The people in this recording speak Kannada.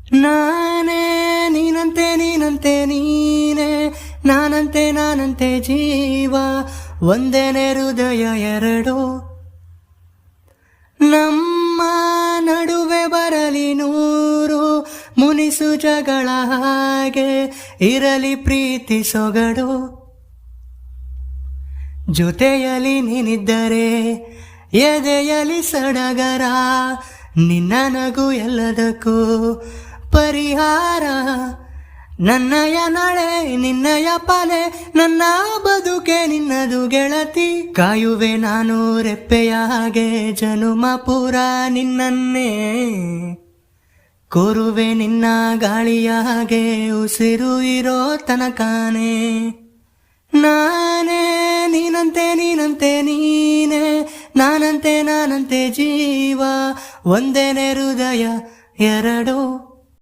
ನಾನೇ ನೀನಂತೆ ನೀನಂತೆ ನೀನೇ, ನಾನಂತೆ ನಾನಂತೆ ಜೀವ, ಒಂದೇನೆ ಹೃದಯ ಎರಡು. ನಮ್ಮ ನಡುವೆ ಬರಲಿ ನೂರು ಮುನಿಸು ಜಗಳ, ಹಾಗೆ ಇರಲಿ ಪ್ರೀತಿ ಸೊಗಡು. ಜೊತೆಯಲ್ಲಿ ನೀನಿದ್ದರೆ ಎದೆಯಲಿ ಸಡಗರ, ನಿನ್ನ ನಗು ಎಲ್ಲದಕ್ಕೂ ಪರಿಹಾರ. ನನ್ನಯ ನಡೆ ನಿನ್ನಯ ಪಾಲೆ, ನನ್ನ ಬದುಕೆ ನಿನ್ನದು ಗೆಳತಿ. ಕಾಯುವೆ ನಾನು ರೆಪ್ಪೆಯ ಹಾಗೆ ಜನುಮ ಪೂರ ನಿನ್ನನ್ನೇ, ಕೋರುವೆ ನಿನ್ನ ಗಾಳಿಯ ಹಾಗೆ ಉಸಿರು ಇರೋ ತನಕಾನೆ. ನಾನೇ ನೀನಂತೆ ನೀನಂತೆ ನೀನೇ, ನಾನಂತೆ ನಾನಂತೆ ಜೀವ, ಒಂದೇನೆ ಹೃದಯ ಎರಡು.